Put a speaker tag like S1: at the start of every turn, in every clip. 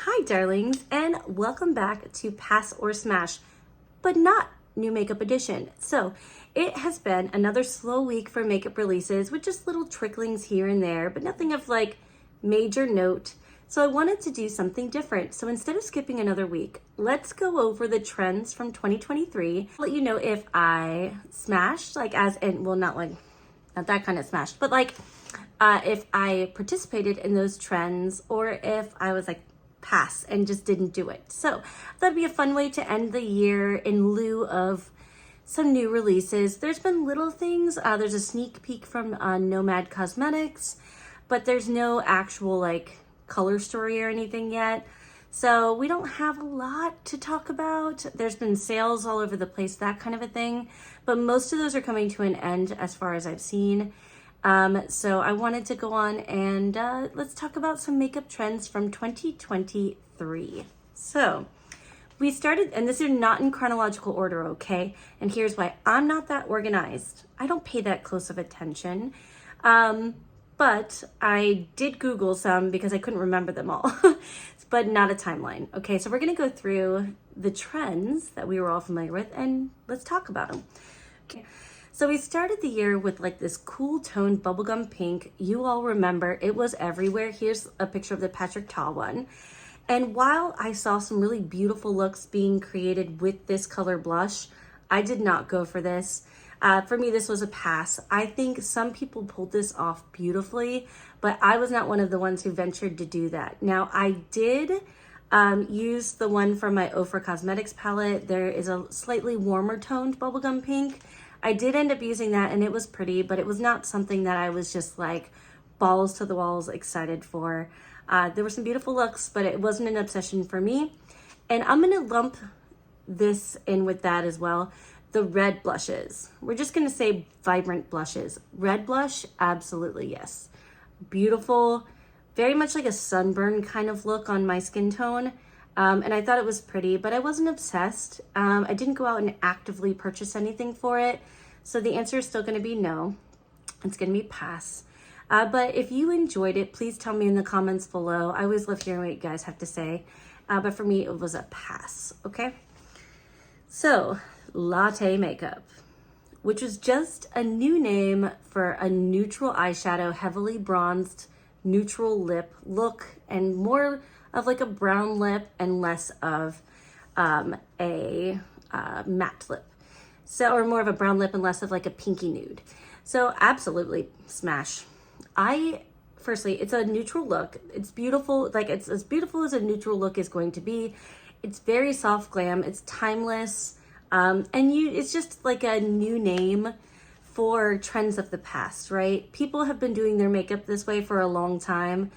S1: Hi darlings, and welcome back to Pass or Smash, but not new makeup edition. So it has been another slow week for makeup releases with just little tricklings here and there, but nothing of like major note. So I wanted to do something different. So instead of skipping another week, let's go over the trends from 2023. I'll let you know if I smashed, like as in, well, not that kind of smashed, but like if I participated in those trends or if I was like pass and just didn't do it. So that'd be a fun way to end the year in lieu of some new releases. There's been little things. There's a sneak peek from Nomad Cosmetics, but there's no actual like color story or anything yet. So we don't have a lot to talk about. There's been sales all over the place, that kind of a thing, but most of those are coming to an end as far as I've seen. So I wanted to go on and let's talk about some makeup trends from 2023. So we started, and this is not in chronological order, okay? And here's why. I'm not that organized. I don't pay that close of attention. But I did Google some because I couldn't remember them all, but not a timeline. Okay, so we're gonna go through the trends that we were all familiar with and let's talk about them. Okay. So we started the year with like this cool toned bubblegum pink. You all remember it was everywhere. Here's a picture of the Patrick Ta one. And while I saw some really beautiful looks being created with this color blush, I did not go for this. For me, this was a pass. I think some people pulled this off beautifully, but I was not one of the ones who ventured to do that. Now, I did use the one from my Ofra Cosmetics palette. There is a slightly warmer toned bubblegum pink. I did end up using that and it was pretty, but it was not something that I was just like balls to the walls excited for. There were some beautiful looks, but it wasn't an obsession for me. And I'm gonna lump this in with that as well. The red blushes. We're just gonna say vibrant blushes. Red blush, absolutely yes. Beautiful, very much like a sunburn kind of look on my skin tone. And I thought it was pretty, but I wasn't obsessed. I didn't go out and actively purchase anything for it. So the answer is still gonna be no. It's gonna be pass. But if you enjoyed it, please tell me in the comments below. I always love hearing what you guys have to say. But for me, it was a pass, okay? So, latte makeup, which was just a new name for a neutral eyeshadow, heavily bronzed, neutral lip look, and more of like a brown lip and less of a matte lip. So, or more of a brown lip and less of like a pinky nude. So absolutely smash. Firstly, it's a neutral look. It's beautiful. Like it's as beautiful as a neutral look is going to be. It's very soft glam. It's timeless. It's just like a new name for trends of the past, right? People have been doing their makeup this way for a long time.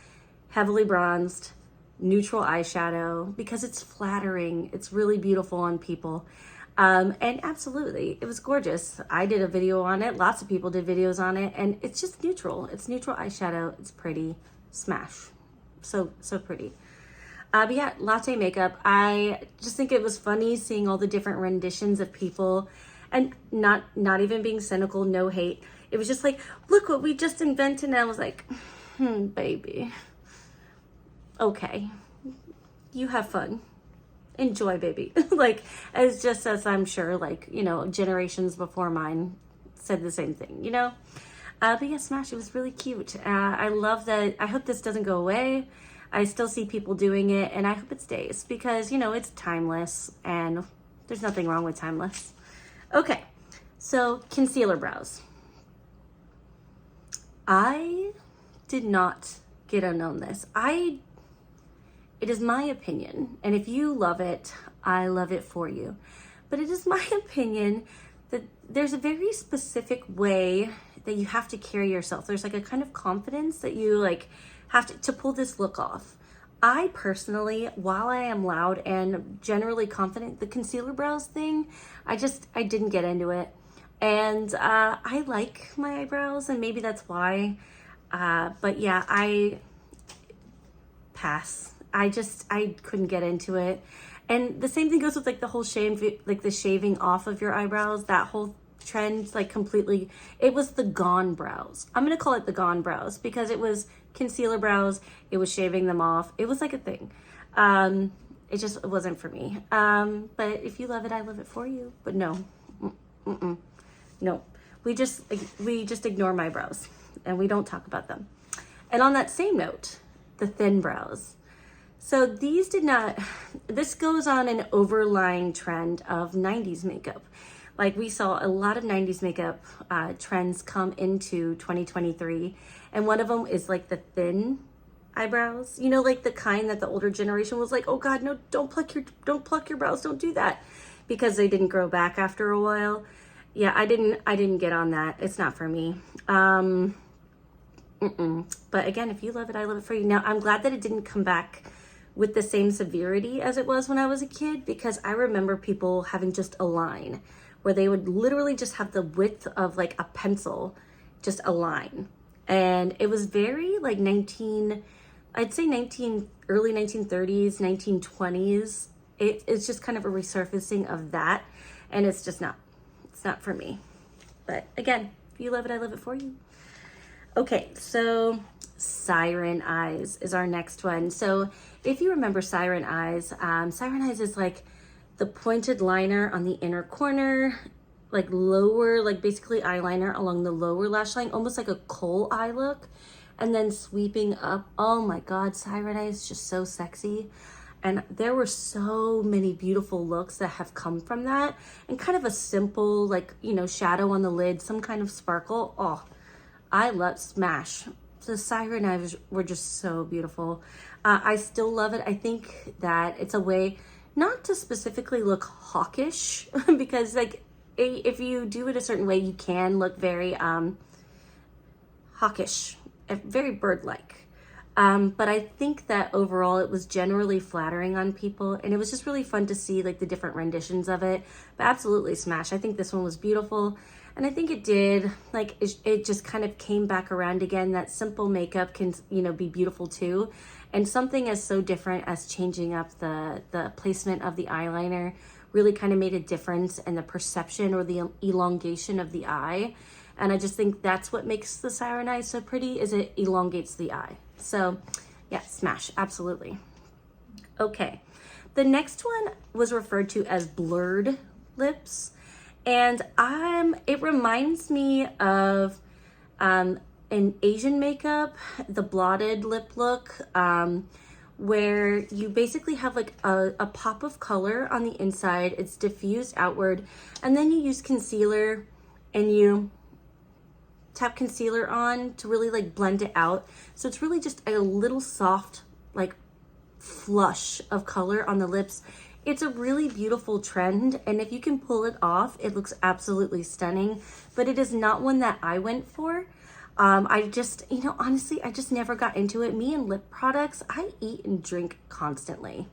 S1: Heavily bronzed, neutral eyeshadow, because it's flattering. It's really beautiful on people. And absolutely, it was gorgeous. I did a video on it. Lots of people did videos on it. And it's just neutral. It's neutral eyeshadow. It's pretty. Smash. So pretty. But yeah, latte makeup. I just think it was funny seeing all the different renditions of people and not even being cynical, no hate. It was just like, look what we just invented. And I was like, baby. Okay. You have fun. Enjoy, baby. Like, as I'm sure, like, you know, generations before mine said the same thing, you know? But yeah, smash, it was really cute. I love that. I hope this doesn't go away. I still see people doing it and I hope it stays because, you know, it's timeless and there's nothing wrong with timeless. Okay, so concealer brows. I did not get in on this. It is my opinion, and if you love it, I love it for you. But it is my opinion that there's a very specific way that you have to carry yourself. There's like a kind of confidence that you like have to pull this look off. I personally, while I am loud and generally confident, the concealer brows thing, I didn't get into it. And I like my eyebrows, and maybe that's why. But yeah, I pass. I couldn't get into it. And the same thing goes with like the whole the shaving off of your eyebrows, that whole trend, like completely, it was the gone brows. I'm going to call it the gone brows because it was concealer brows. It was shaving them off. It was like a thing. It just wasn't for me. But if you love it, I love it for you. But no, no, we just ignore my brows and we don't talk about them. And on that same note, the thin brows. So these did not, this goes on an overlying trend of 90s makeup. Like we saw a lot of 90s makeup trends come into 2023. And one of them is like the thin eyebrows, you know, like the kind that the older generation was like, oh God, no, don't pluck your brows. Don't do that, because they didn't grow back after a while. Yeah, I didn't get on that. It's not for me. But again, if you love it, I love it for you. Now, I'm glad that it didn't come back with the same severity as it was when I was a kid, because I remember people having just a line where they would literally just have the width of like a pencil, just a line. And it was very like early 1930s, 1920s. It's just kind of a resurfacing of that. And it's not for me. But again, if you love it, I love it for you. Okay, so Siren Eyes is our next one. So if you remember Siren Eyes is like the pointed liner on the inner corner, like lower, like basically eyeliner along the lower lash line, almost like a coal eye look, and then sweeping up. Oh my God, Siren Eyes is just so sexy. And there were so many beautiful looks that have come from that, and kind of a simple, like, you know, shadow on the lid, some kind of sparkle. Oh, I love Smash. The Siren Eyes were just so beautiful. I still love it. I think that it's a way not to specifically look hawkish, because like if you do it a certain way, you can look very hawkish, very bird-like. But I think that overall it was generally flattering on people, and it was just really fun to see like the different renditions of it. But absolutely Smash. I think this one was beautiful. And I think it did, like, it just kind of came back around again, that simple makeup can, you know, be beautiful too. And something as so different as changing up the placement of the eyeliner really kind of made a difference in the perception or the elongation of the eye. And I just think that's what makes the Siren Eyes so pretty, is it elongates the eye. So yeah, Smash, absolutely. Okay, the next one was referred to as blurred lips. And it reminds me of an Asian makeup, the blotted lip look, where you basically have like a pop of color on the inside. It's diffused outward, and then you use concealer and you tap concealer on to really like blend it out. So it's really just a little soft, like flush of color on the lips. It's a really beautiful trend, and if you can pull it off, it looks absolutely stunning, but it is not one that I went for. I just, you know, honestly, I just never got into it. Me and lip products, I eat and drink constantly.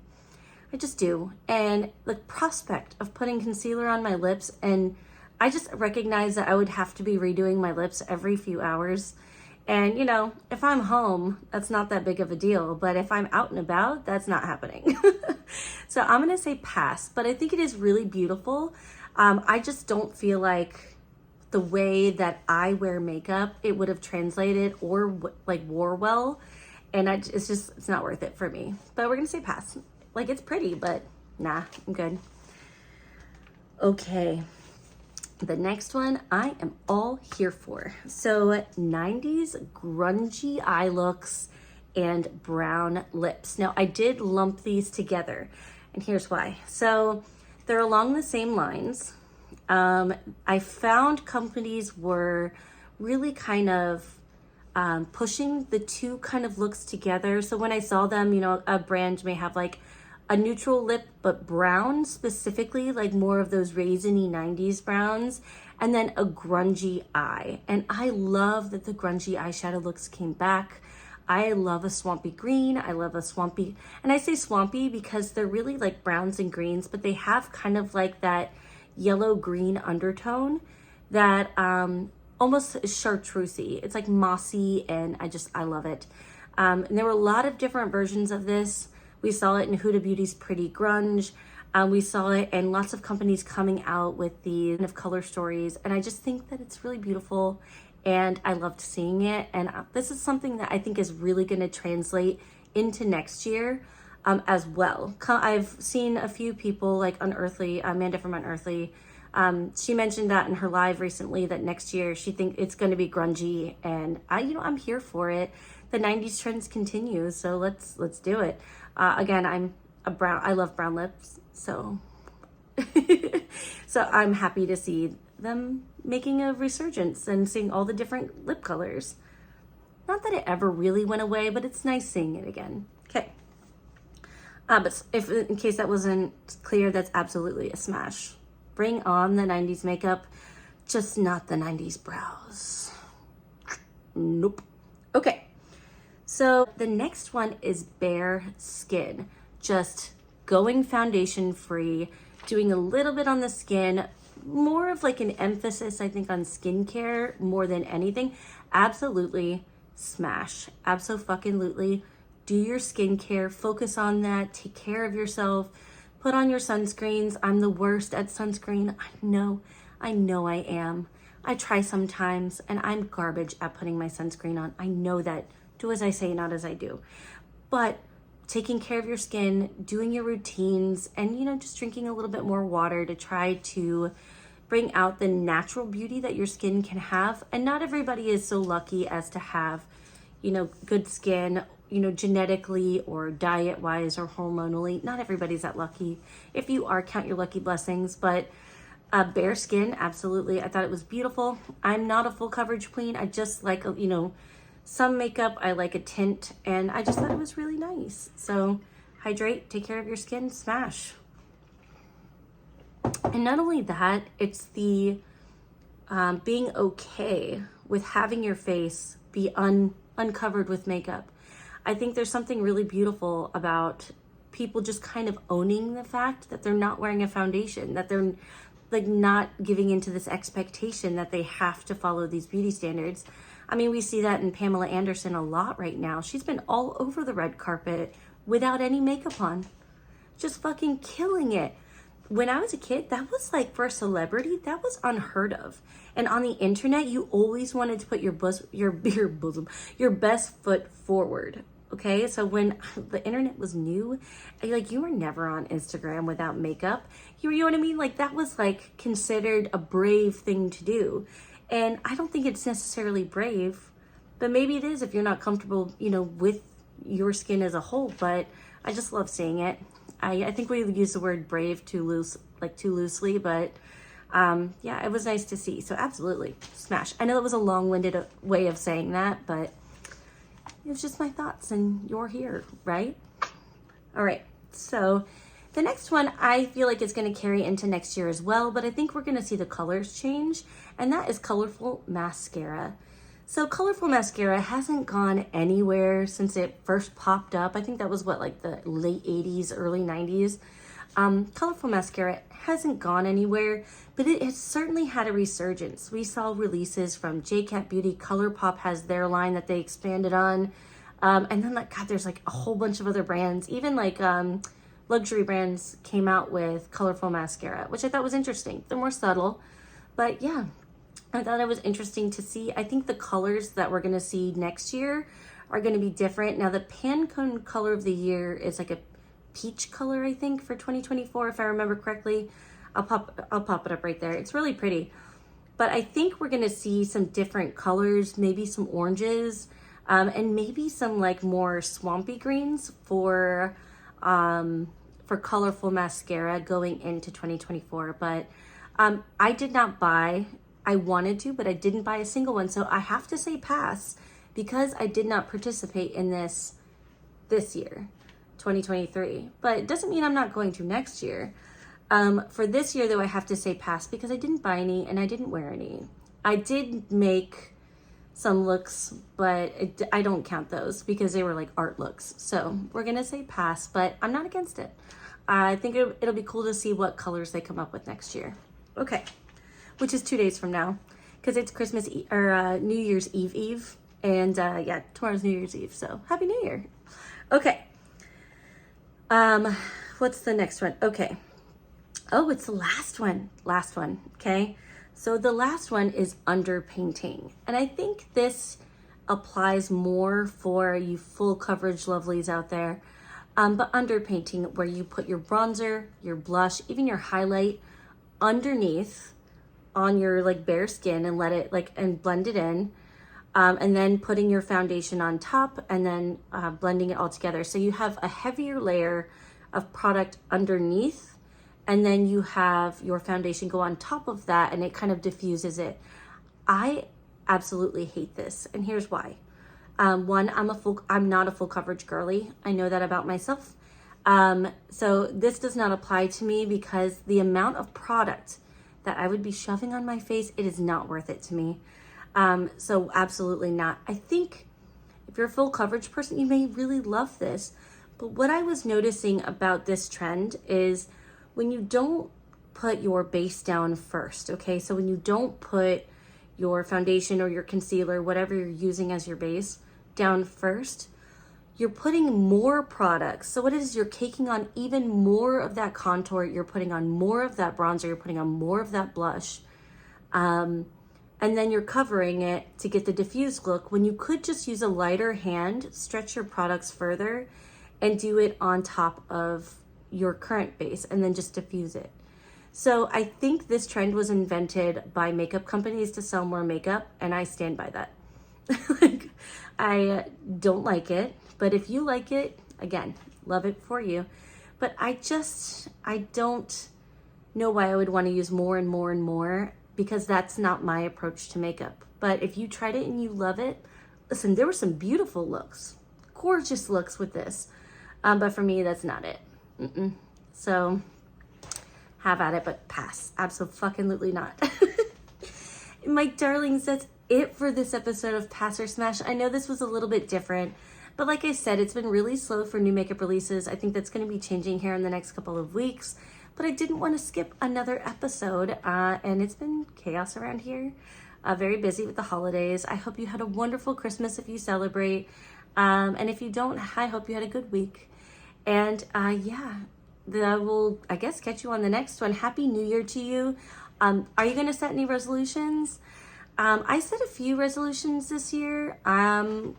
S1: I just do. And the prospect of putting concealer on my lips, and I just recognize that I would have to be redoing my lips every few hours. And, you know, if I'm home, that's not that big of a deal. But if I'm out and about, that's not happening. So I'm going to say pass. But I think it is really beautiful. I just don't feel like the way that I wear makeup, it would have translated or like wore well. And it's not worth it for me. But we're going to say pass. Like, it's pretty, but nah, I'm good. Okay. The next one I am all here for. So 90s grungy eye looks and brown lips. Now I did lump these together, and here's why. So they're along the same lines. I found companies were really kind of pushing the two kind of looks together. So when I saw them, you know, a brand may have like a neutral lip but brown, specifically like more of those raisiny 90s browns, and then a grungy eye. And I love that the grungy eyeshadow looks came back. I love a swampy green. I love a swampy, and I say swampy because they're really like browns and greens, but they have kind of like that yellow green undertone that almost is chartreusey. It's like mossy, and I love it. And there were a lot of different versions of this. We saw it in Huda Beauty's Pretty Grunge. We saw it in lots of companies coming out with these kind of color stories. And I just think that it's really beautiful. and I loved seeing it. And this is something that I think is really going to translate into next year as well. I've seen a few people like Unearthly, Amanda from Unearthly. She mentioned that in her live recently that next year she thinks it's going to be grungy, and I'm here for it. The 90s trends continue, so let's do it. Again, I love brown lips, so so I'm happy to see them making a resurgence and seeing all the different lip colors. Not that it ever really went away, but it's nice seeing it again. Okay. But if in case that wasn't clear, that's absolutely a smash. Bring on the 90s makeup, just not the 90s brows. Nope. Okay. So the next one is Bare Skin. Just going foundation free, doing a little bit on the skin, more of like an emphasis, I think, on skincare more than anything. Absolutely smash. Absolutely. Do your skincare, focus on that, take care of yourself, put on your sunscreens. I'm the worst at sunscreen. I know I am. I try sometimes, and I'm garbage at putting my sunscreen on. I know that. Do as I say, not as I do. But taking care of your skin, doing your routines, and just drinking a little bit more water to try to bring out the natural beauty that your skin can have. And not everybody is so lucky as to have, good skin, genetically or diet wise or hormonally. Not everybody's that lucky. If you are, count your lucky blessings. But bare skin, absolutely. I thought it was beautiful. I'm not a full coverage queen. I just like, some makeup. I like a tint, and I just thought it was really nice. So hydrate, take care of your skin, smash. And not only that, it's the being okay with having your face be uncovered with makeup. I think there's something really beautiful about people just kind of owning the fact that they're not wearing a foundation, that they're like not giving into this expectation that they have to follow these beauty standards. I mean, we see that in Pamela Anderson a lot right now. She's been all over the red carpet without any makeup on, just fucking killing it. When I was a kid, that was like, for a celebrity, that was unheard of. And on the internet, you always wanted to put your best foot forward. Okay, so when the internet was new, like, you were never on Instagram without makeup. You know what I mean? Like, that was like considered a brave thing to do. And I don't think it's necessarily brave, but maybe it is if you're not comfortable, with your skin as a whole. But I just love seeing it. I think we use the word brave too loosely, but yeah, it was nice to see. So absolutely, smash. I know that was a long-winded way of saying that, but it was just my thoughts, and you're here, right? All right, so the next one I feel like is going to carry into next year as well, but I think we're going to see the colors change, and that is Colorful Mascara. So Colorful Mascara hasn't gone anywhere since it first popped up. I think that was like the late 80s, early 90s. Colorful Mascara hasn't gone anywhere, but it has certainly had a resurgence. We saw releases from JCat Beauty. ColourPop has their line that they expanded on. And then there's like a whole bunch of other brands. Even like luxury brands came out with Colorful Mascara, which I thought was interesting. They're more subtle, but yeah. I thought it was interesting to see. I think the colors that we're going to see next year are going to be different. Now, the Pantone color of the year is like a peach color, I think, for 2024, if I remember correctly. I'll pop it up right there. It's really pretty. But I think we're going to see some different colors, maybe some oranges, and maybe some like more swampy greens for Colorful Mascara going into 2024. But I did not buy. I wanted to, but I didn't buy a single one. So I have to say pass, because I did not participate in this year, 2023. But it doesn't mean I'm not going to next year. For this year, though, I have to say pass, because I didn't buy any and I didn't wear any. I did make some looks, but I don't count those because they were like art looks. So we're going to say pass, but I'm not against it. I think it'll be cool to see what colors they come up with next year. Okay. Which is 2 days from now, because it's Christmas or New Year's Eve, and yeah, tomorrow's New Year's Eve. So Happy New Year. Okay. What's the next one? Okay. Oh, it's the last one. Okay. So the last one is underpainting. And I think this applies more for you full coverage lovelies out there. But underpainting, where you put your bronzer, your blush, even your highlight underneath on your like bare skin and let it like and blend it in. And then putting your foundation on top and then blending it all together. So you have a heavier layer of product underneath, and then you have your foundation go on top of that, and it kind of diffuses it. I absolutely hate this, and here's why. One, I'm not a full coverage girly. I know that about myself. So this does not apply to me because the amount of product that I would be shoving on my face, it is not worth it to me. So absolutely not. I think if you're a full coverage person, you may really love this. But what I was noticing about this trend is when you don't put your base down first, okay? So when you don't put your foundation or your concealer, whatever you're using as your base, down first, you're putting more products. So what it is, you're caking on even more of that contour, you're putting on more of that bronzer, you're putting on more of that blush. And then you're covering it to get the diffused look when you could just use a lighter hand, stretch your products further, and do it on top of your current base and then just diffuse it. So I think this trend was invented by makeup companies to sell more makeup, and I stand by that. Like, I don't like it, but if you like it, again, love it for you. But I don't know why I would want to use more and more and more, because that's not my approach to makeup. But if you tried it and you love it, listen, there were some beautiful looks, gorgeous looks with this. But for me, that's not it. So have at it, but pass. Absolutely not. My darlings, that's it for this episode of Pass or Smash. I know this was a little bit different, but like I said, it's been really slow for new makeup releases. I think that's going to be changing here in the next couple of weeks. But I didn't want to skip another episode, and it's been chaos around here. Very busy with the holidays. I hope you had a wonderful Christmas if you celebrate. And if you don't, I hope you had a good week. And yeah, I will, I guess, catch you on the next one. Happy New Year to you. Are you going to set any resolutions? I set a few resolutions this year. I'm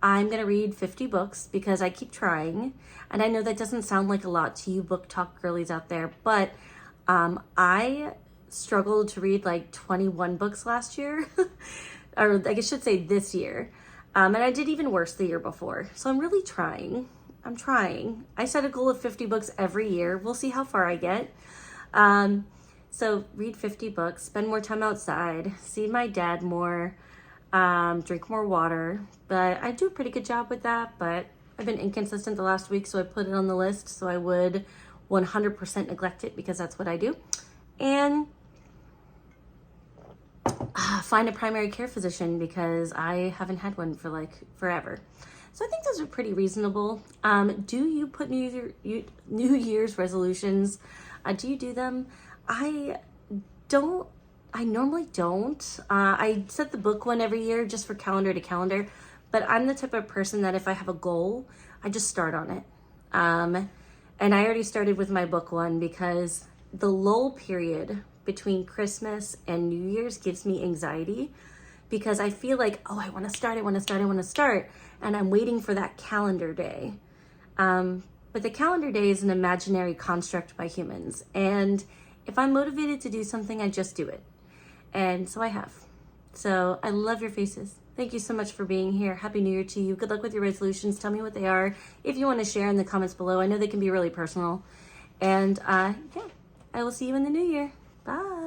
S1: going to read 50 books because I keep trying. And I know that doesn't sound like a lot to you book talk girlies out there, but I struggled to read like 21 books last year, or I should say this year. And I did even worse the year before. So I'm really trying. I'm trying. I set a goal of 50 books every year. We'll see how far I get. So read 50 books, spend more time outside, see my dad more, drink more water. But I do a pretty good job with that, but I've been inconsistent the last week, so I put it on the list so I would 100% neglect it because that's what I do. And find a primary care physician because I haven't had one for like forever. So I think those are pretty reasonable. Do you put New Year's resolutions? Do you do them? I normally don't. I set the book one every year just for calendar to calendar, but I'm the type of person that if I have a goal, I just start on it. And I already started with my book one because the lull period between Christmas and New Year's gives me anxiety because I feel like, oh, I want to start. And I'm waiting for that calendar day. But the calendar day is an imaginary construct by humans. And if I'm motivated to do something, I just do it. And so I have. So I love your faces. Thank you so much for being here. Happy New Year to you. Good luck with your resolutions. Tell me what they are. If you want to share in the comments below, I know they can be really personal. And yeah, I will see you in the new year. Bye.